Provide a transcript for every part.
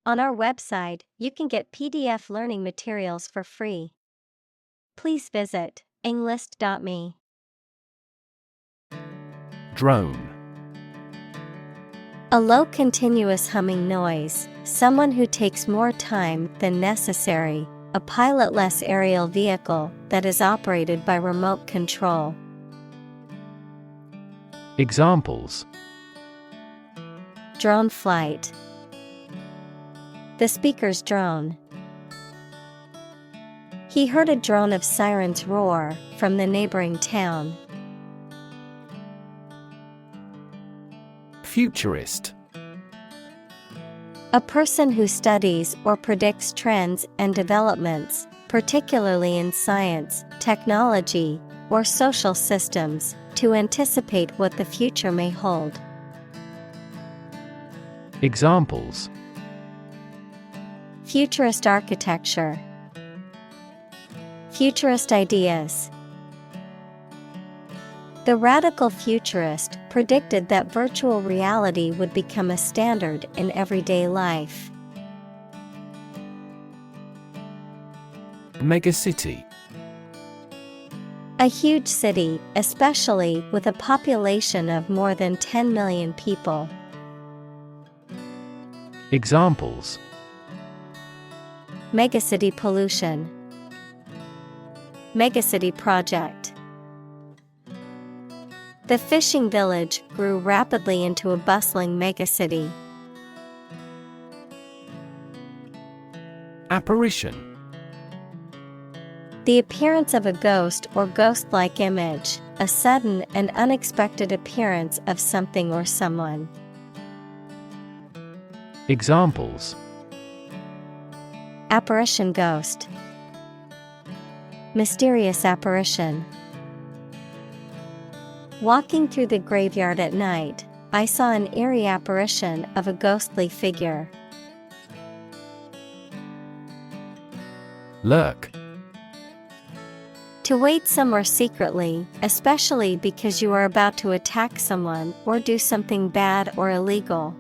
On our website, you can get PDF learning materials for free. Please visit englist.me. Drone. A low continuous humming noise, someone who takes more time than necessary, a pilotless aerial vehicle that is operated by remote control. Examples: Drone flight. The speaker's drone. He heard a drone of sirens roar from the neighboring town. Futurist. A person who studies or predicts trends and developments, particularly in science, technology, or social systems, to anticipate what the future may hold. Examples: Futurist architecture. Futurist ideas. The radical futurist predicted that virtual reality would become a standard in everyday life. Megacity. A huge city, especially with a population of more than 10 million people. Examples: Megacity pollution. Megacity project. The fishing village grew rapidly into a bustling megacity. Apparition. The appearance of a ghost or ghost-like image, a sudden and unexpected appearance of something or someone. Examples: Apparition ghost. Mysterious apparition. Walking through the graveyard at night, I saw an eerie apparition of a ghostly figure. Lurk. To wait somewhere secretly, especially because you are about to attack someone or do something bad or illegal.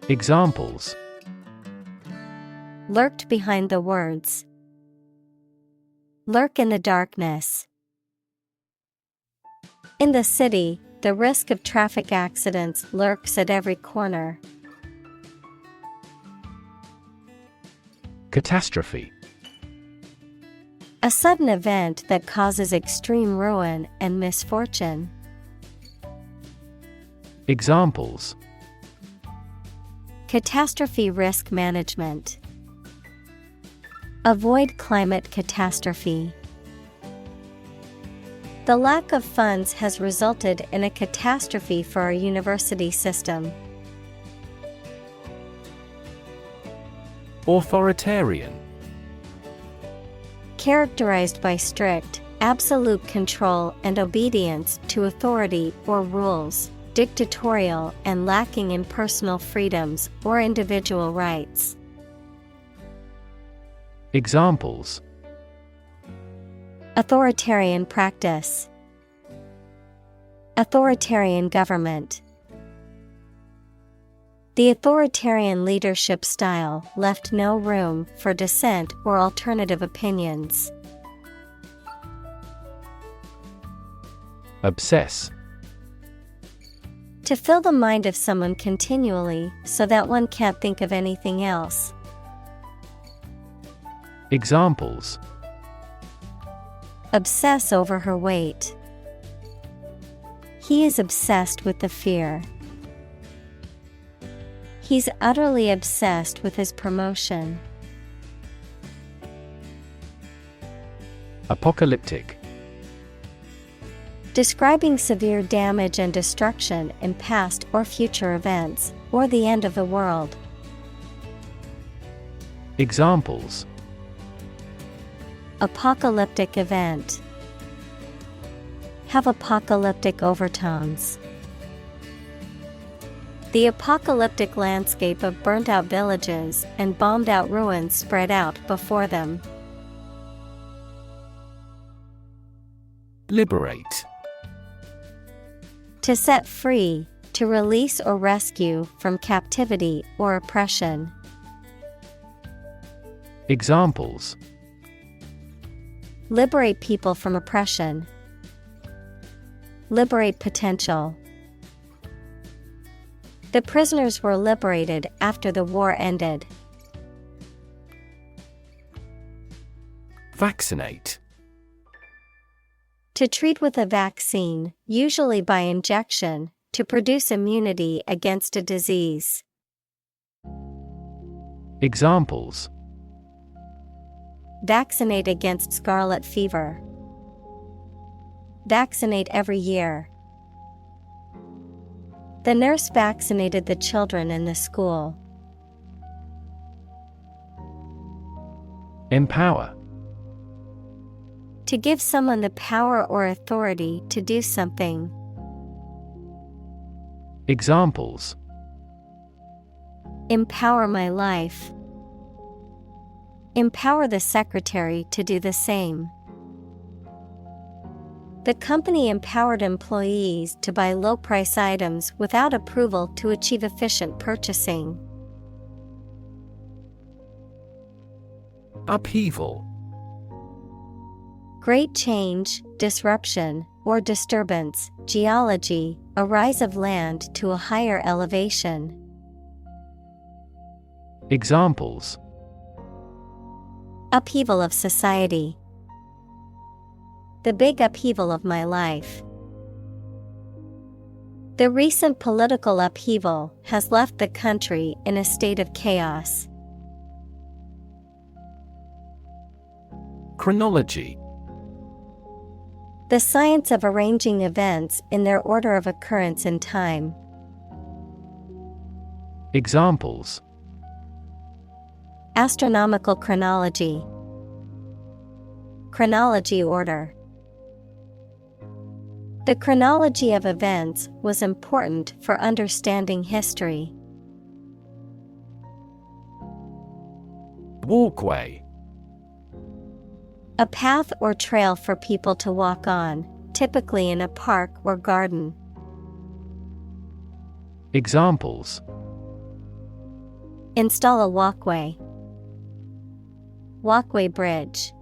Examples: Lurked behind the words. Lurk in the darkness. In the city, the risk of traffic accidents lurks at every corner. Catastrophe. A sudden event that causes extreme ruin and misfortune. Examples: Catastrophe risk management. Avoid climate catastrophe. The lack of funds has resulted in a catastrophe for our university system. Authoritarian. Characterized by strict, absolute control and obedience to authority or rules, dictatorial and lacking in personal freedoms or individual rights. Examples: Authoritarian practice. Authoritarian government. The authoritarian leadership style left no room for dissent or alternative opinions. Obsess. To fill the mind of someone continually so that one can't think of anything else. Examples: Obsess over her weight. He is obsessed with the fear. He's utterly obsessed with his promotion. Apocalyptic. Describing severe damage and destruction in past or future events, or the end of the world. Examples: Apocalyptic event. Have apocalyptic overtones. The apocalyptic landscape of burnt-out villages and bombed-out ruins spread out before them. Liberate. To set free, to release or rescue from captivity or oppression. Examples: Liberate people from oppression. Liberate potential. The prisoners were liberated after the war ended. Vaccinate. To treat with a vaccine, usually by injection, to produce immunity against a disease. Examples: Vaccinate against scarlet fever. Vaccinate every year. The nurse vaccinated the children in the school. Empower. To give someone the power or authority to do something. Examples: Empower my life. Empower the secretary to do the same. The company empowered employees to buy low-price items without approval to achieve efficient purchasing. Upheaval. Great change, disruption, or disturbance. Geology, a rise of land to a higher elevation. Examples: Upheaval of society. The big upheaval of my life. The recent political upheaval has left the country in a state of chaos. Chronology. The science of arranging events in their order of occurrence in time. Examples: Astronomical chronology. Chronology order. The chronology of events was important for understanding history. Walkway. A path or trail for people to walk on, typically in a park or garden. Examples: Install a walkway. Walkway bridge.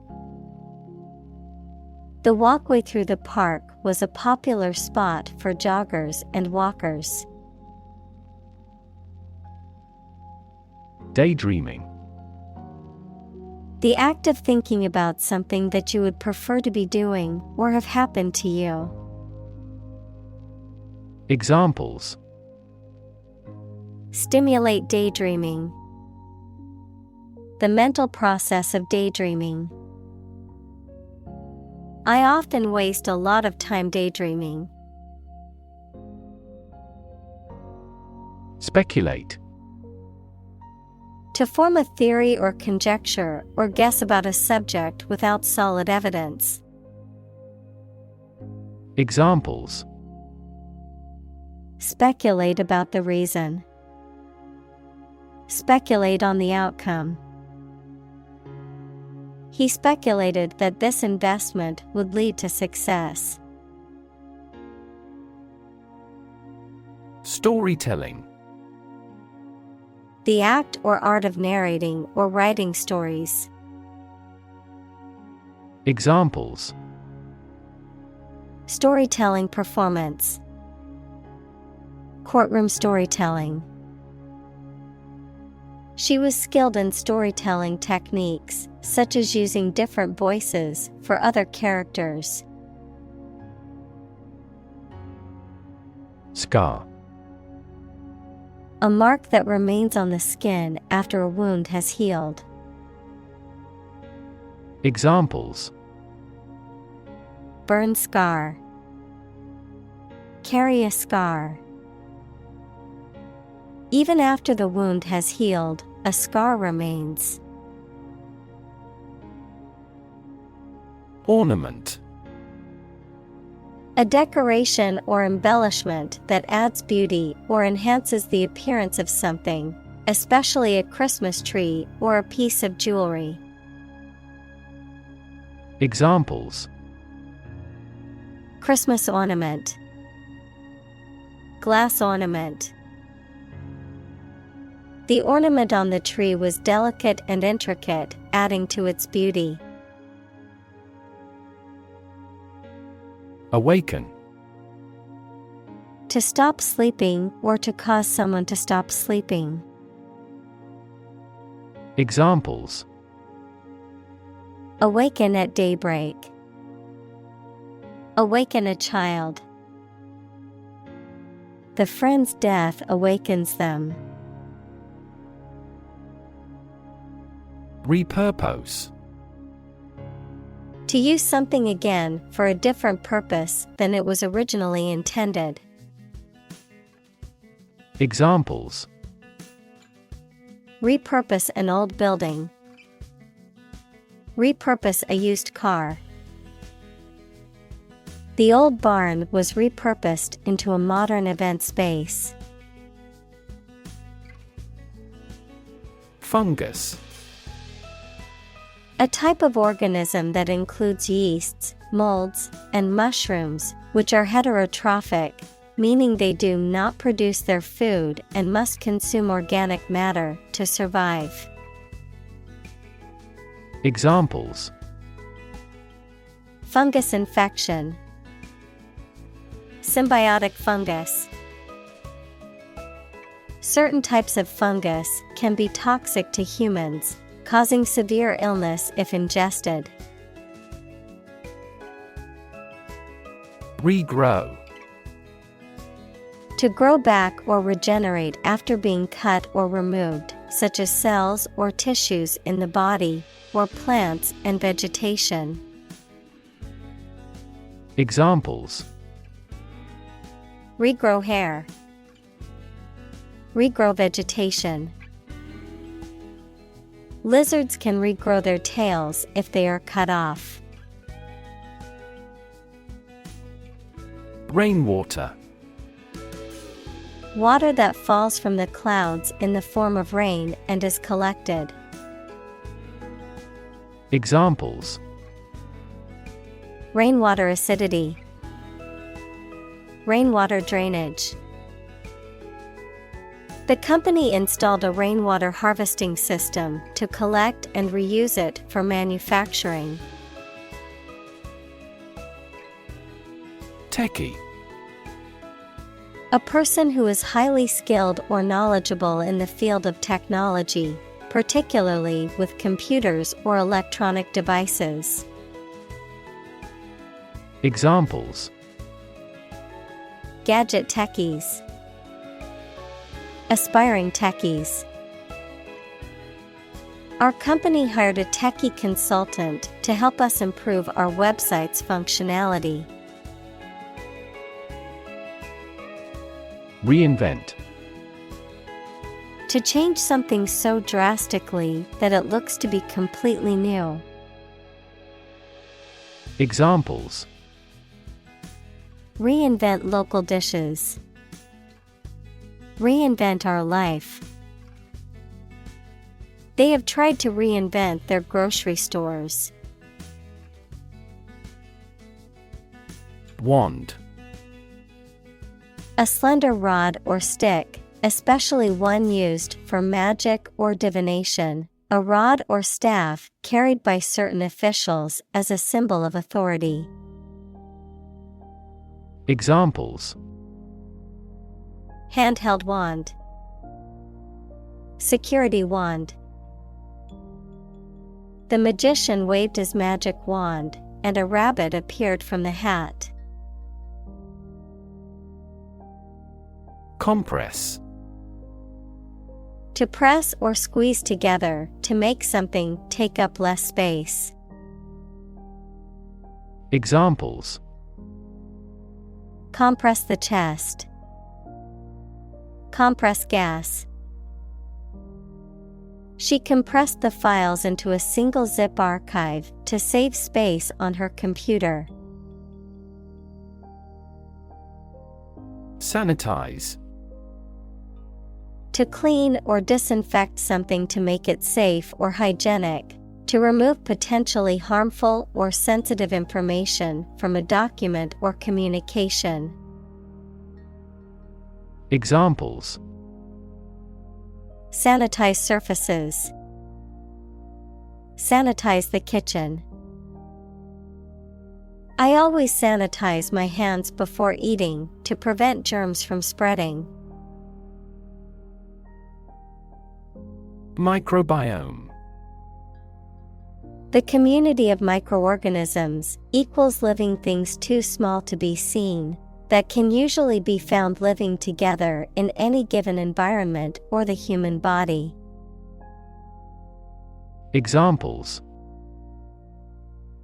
The walkway through the park was a popular spot for joggers and walkers. Daydreaming. The act of thinking about something that you would prefer to be doing or have happened to you. Examples: Stimulate daydreaming. The mental process of daydreaming. I often waste a lot of time daydreaming. Speculate. To form a theory or conjecture or guess about a subject without solid evidence. Examples: Speculate about the reason. Speculate on the outcome. He speculated that this investment would lead to success. Storytelling. The act or art of narrating or writing stories. Examples: Storytelling performance. Courtroom storytelling. She was skilled in storytelling techniques, such as using different voices for other characters. Scar. A mark that remains on the skin after a wound has healed. Examples: Burn scar. Carry a scar. Even after the wound has healed, a scar remains. Ornament. A decoration or embellishment that adds beauty or enhances the appearance of something, especially a Christmas tree or a piece of jewelry. Examples: Christmas ornament. Glass ornament. The ornament on the tree was delicate and intricate, adding to its beauty. Awaken. To stop sleeping or to cause someone to stop sleeping. Examples: Awaken at daybreak. Awaken a child. The friend's death awakens them. Repurpose. To use something again for a different purpose than it was originally intended. Examples: Repurpose an old building. Repurpose a used car. The old barn was repurposed into a modern event space. Fungus. A type of organism that includes yeasts, molds, and mushrooms, which are heterotrophic, meaning they do not produce their food and must consume organic matter to survive. Examples: Fungus infection. Symbiotic fungus. Certain types of fungus can be toxic to humans, causing severe illness if ingested. Regrow. To grow back or regenerate after being cut or removed, such as cells or tissues in the body, or plants and vegetation. Examples: Regrow hair. Regrow vegetation. Lizards can regrow their tails if they are cut off. Rainwater. Water that falls from the clouds in the form of rain and is collected. Examples: Rainwater acidity. Rainwater drainage. The company installed a rainwater harvesting system to collect and reuse it for manufacturing. Techie. A person who is highly skilled or knowledgeable in the field of technology, particularly with computers or electronic devices. Examples: Gadget techies. Aspiring techies. Our company hired a techie consultant to help us improve our website's functionality. Reinvent. To change something so drastically that it looks to be completely new. Examples: Reinvent local dishes. Reinvent our life. They have tried to reinvent their grocery stores. Wand. A slender rod or stick, especially one used for magic or divination. A rod or staff carried by certain officials as a symbol of authority. Examples: Handheld wand. Security wand. The magician waved his magic wand, and a rabbit appeared from the hat. Compress. To press or squeeze together to make something take up less space. Examples: Compress the chest. Compress gas. She compressed the files into a single zip archive to save space on her computer. Sanitize. To clean or disinfect something to make it safe or hygienic. To remove potentially harmful or sensitive information from a document or communication. Examples: sanitize surfaces, sanitize the kitchen. I always sanitize my hands before eating to prevent germs from spreading. Microbiome. The community of microorganisms equals living things too small to be seen, that can usually be found living together in any given environment or the human body. Examples: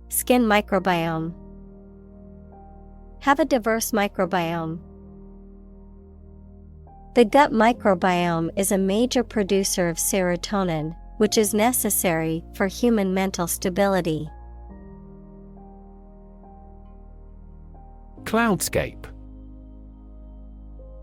skin microbiome. Have a diverse microbiome. The gut microbiome is a major producer of serotonin, which is necessary for human mental stability. Cloudscape.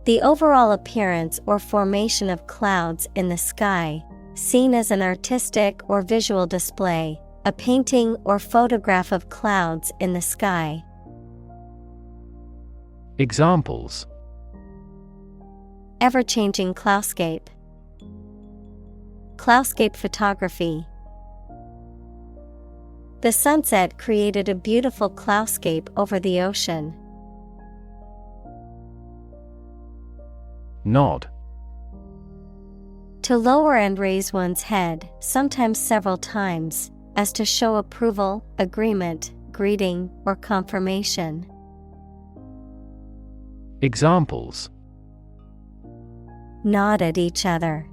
The overall appearance or formation of clouds in the sky, seen as an artistic or visual display, a painting or photograph of clouds in the sky. Examples: ever-changing cloudscape, cloudscape photography. The sunset created a beautiful cloudscape over the ocean. Nod. To lower and raise one's head, sometimes several times, as to show approval, agreement, greeting, or confirmation. Examples: nod at each other,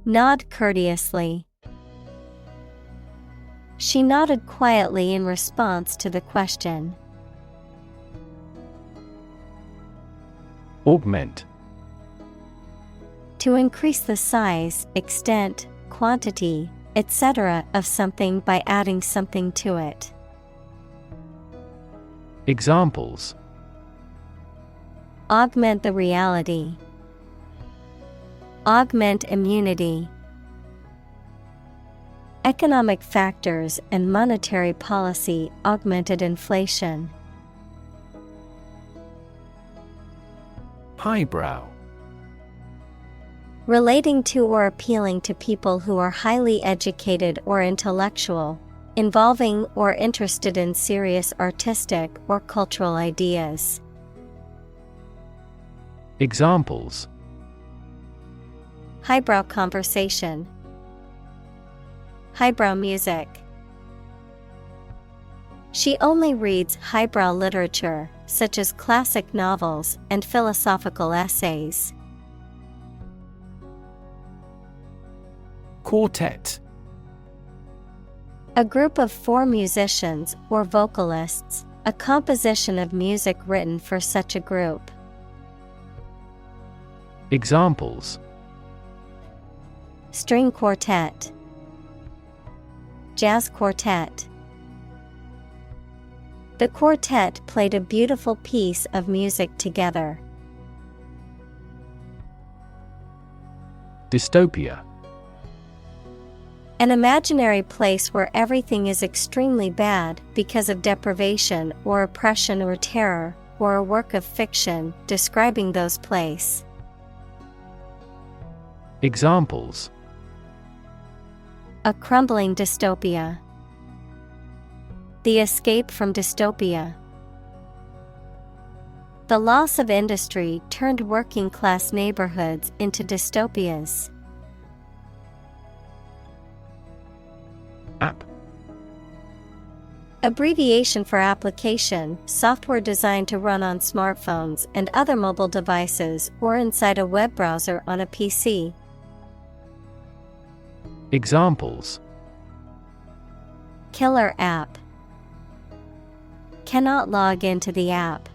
nod courteously. She nodded quietly in response to the question. Augment. To increase the size, extent, quantity, etc. of something by adding something to it. Examples: augment the reality, augment immunity. Economic factors and monetary policy augmented inflation. Highbrow. Relating to or appealing to people who are highly educated or intellectual, involving or interested in serious artistic or cultural ideas. Examples: highbrow conversation, highbrow music. She only reads highbrow literature, such as classic novels and philosophical essays. Quartet. A group of 4 musicians or vocalists, a composition of music written for such a group. Examples: string quartet, jazz quartet. The quartet played a beautiful piece of music together. Dystopia. An imaginary place where everything is extremely bad because of deprivation or oppression or terror, or a work of fiction describing those places. Examples: a crumbling dystopia, the escape from dystopia. The loss of industry turned working class neighborhoods into dystopias. App. Abbreviation for application, software designed to run on smartphones and other mobile devices or inside a web browser on a PC. Examples: killer app, cannot log into the app.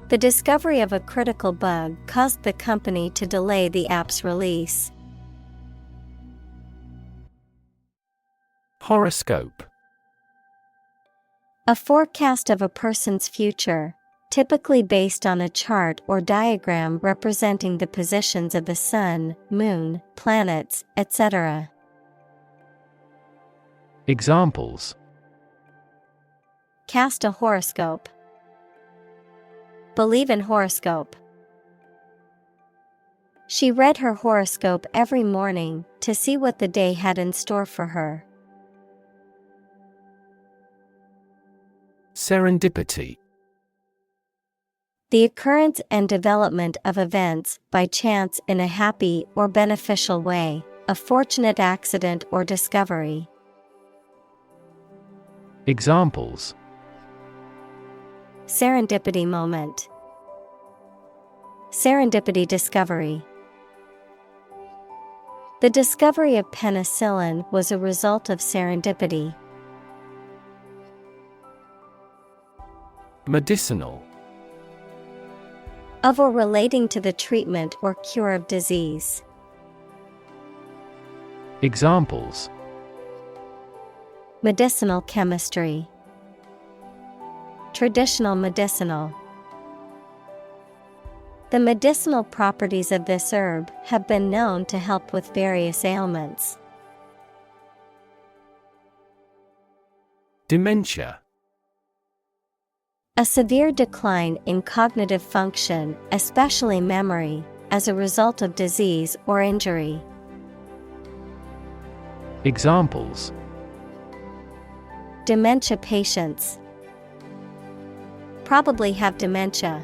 The discovery of a critical bug caused the company to delay the app's release. Horoscope. A forecast of a person's future, typically based on a chart or diagram representing the positions of the sun, moon, planets, etc. Examples: cast a horoscope, Believe in horoscope. She read her horoscope every morning to see what the day had in store for her. Serendipity. The occurrence and development of events by chance in a happy or beneficial way, a fortunate accident or discovery. Examples: Serendipity moment. Serendipity discovery. The discovery of penicillin was a result of serendipity. Medicinal. Of or relating to the treatment or cure of disease. Examples: Medicinal chemistry. Traditional medicinal. The medicinal properties of this herb have been known to help with various ailments. Dementia. A severe decline in cognitive function, especially memory, as a result of disease or injury. Examples: Dementia patients probably have dementia.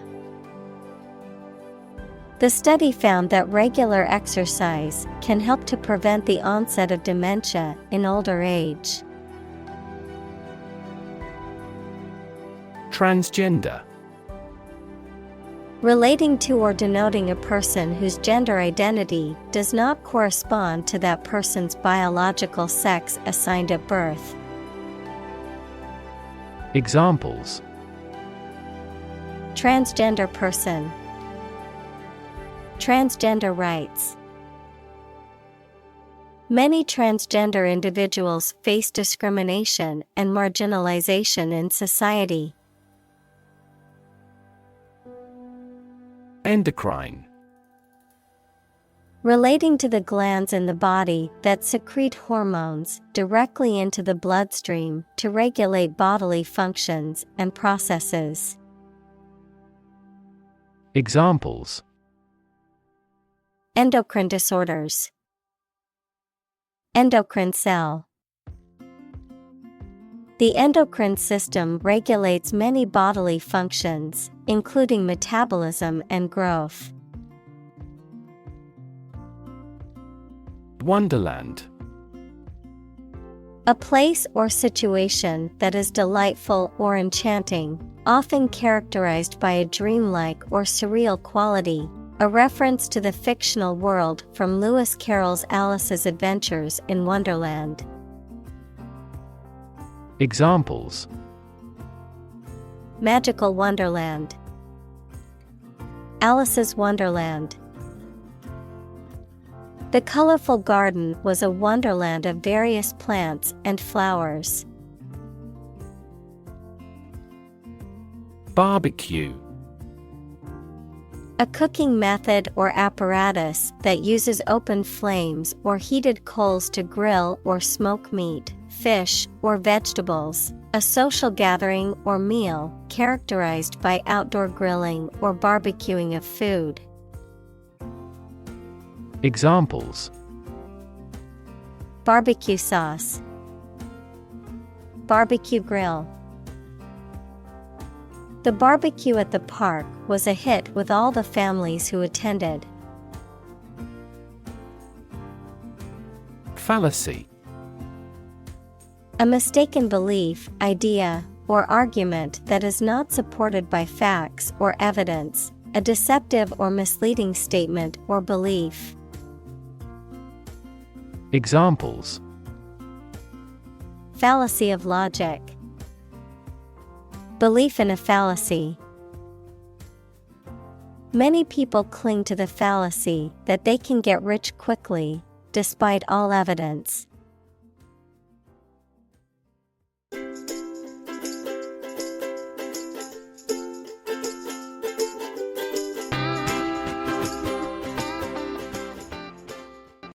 The study found that regular exercise can help to prevent the onset of dementia in older age. Transgender. Relating to or denoting a person whose gender identity does not correspond to that person's biological sex assigned at birth. Examples: Transgender person. Transgender rights. Many transgender individuals face discrimination and marginalization in society. Endocrine. Relating to the glands in the body that secrete hormones directly into the bloodstream to regulate bodily functions and processes. Examples: Endocrine disorders. Endocrine cell. The endocrine system regulates many bodily functions, including metabolism and growth. Wonderland. A place or situation that is delightful or enchanting, often characterized by a dreamlike or surreal quality, a reference to the fictional world from Lewis Carroll's Alice's Adventures in Wonderland. Examples: Magical Wonderland. Alice's Wonderland. The colorful garden was a wonderland of various plants and flowers. Barbecue. A cooking method or apparatus that uses open flames or heated coals to grill or smoke meat, fish, or vegetables. A social gathering or meal characterized by outdoor grilling or barbecuing of food. Examples: Barbecue sauce. Barbecue grill. The barbecue at the park was a hit with all the families who attended. Fallacy. A mistaken belief, idea, or argument that is not supported by facts or evidence, a deceptive or misleading statement or belief. Examples: Fallacy of logic. Belief in a fallacy. Many people cling to the fallacy that they can get rich quickly, despite all evidence.